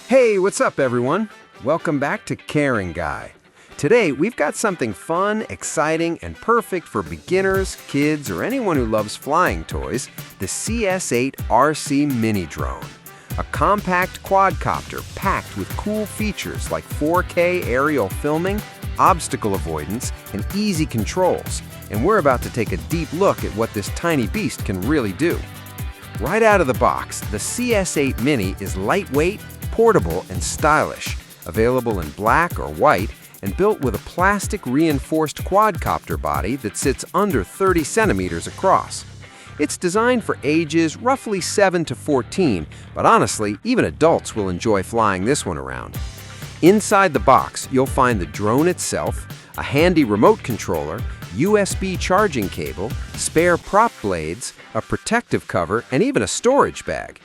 Hey, what's up everyone? Welcome back to Caring Guy. Today we've got something fun, exciting, and perfect for beginners, kids, or anyone who loves flying toys, the CS8 RC Mini Drone. A compact quadcopter packed with cool features like 4K aerial filming, obstacle avoidance, and easy controls. And we're about to take a deep look at what this tiny beast can really do. Right out of the box, the CS8 Mini is lightweight, portable, and stylish, available in black or white, and built with a plastic reinforced quadcopter body that sits under 30 centimeters across. It's designed for ages roughly 7 to 14, but honestly, even adults will enjoy flying this one around. Inside the box, you'll find the drone itself, a handy remote controller, USB charging cable, spare prop blades, a protective cover, and even a storage bag.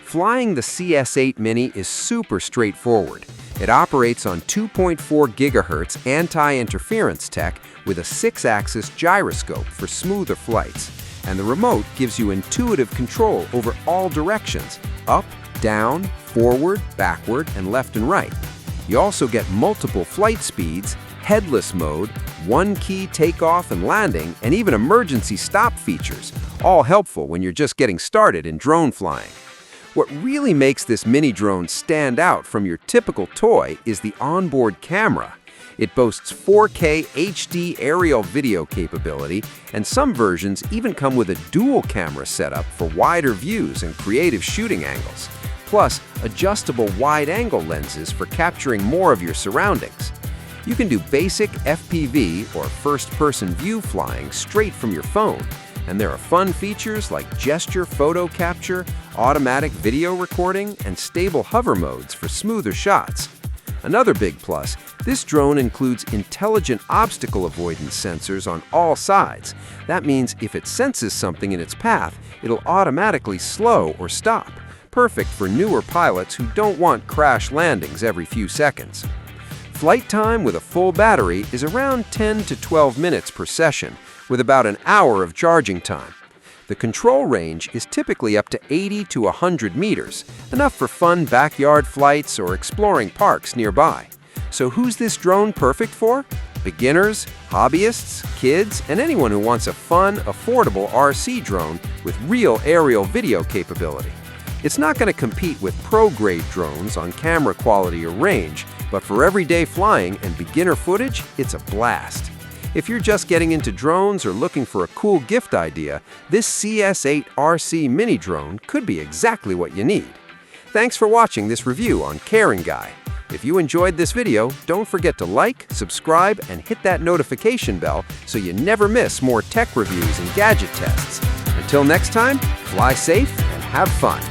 Flying the CS8 Mini is super straightforward. It operates on 2.4 GHz anti-interference tech with a 6-axis gyroscope for smoother flights. And the remote gives you intuitive control over all directions, up, down, forward, backward, and left and right. You also get multiple flight speeds, headless mode, one-key takeoff and landing, and even emergency stop features, all helpful when you're just getting started in drone flying. What really makes this mini drone stand out from your typical toy is the onboard camera. It boasts 4K HD aerial video capability, and some versions even come with a dual camera setup for wider views and creative shooting angles, plus adjustable wide-angle lenses for capturing more of your surroundings. You can do basic FPV or first-person view flying straight from your phone, and there are fun features like gesture photo capture, automatic video recording, and stable hover modes for smoother shots. Another big plus, this drone includes intelligent obstacle avoidance sensors on all sides. That means if it senses something in its path, it'll automatically slow or stop, perfect for newer pilots who don't want crash landings every few seconds. Flight time with a full battery is around 10 to 12 minutes per session, with about an hour of charging time. The control range is typically up to 80 to 100 meters, enough for fun backyard flights or exploring parks nearby. So who's this drone perfect for? Beginners, hobbyists, kids, and anyone who wants a fun, affordable RC drone with real aerial video capability. It's not going to compete with pro-grade drones on camera quality or range, but for everyday flying and beginner footage, it's a blast. If you're just getting into drones or looking for a cool gift idea, this CS8 RC Mini Drone could be exactly what you need. Thanks for watching this review on Caring Guy. If you enjoyed this video, don't forget to like, subscribe, and hit that notification bell so you never miss more tech reviews and gadget tests. Until next time, fly safe and have fun.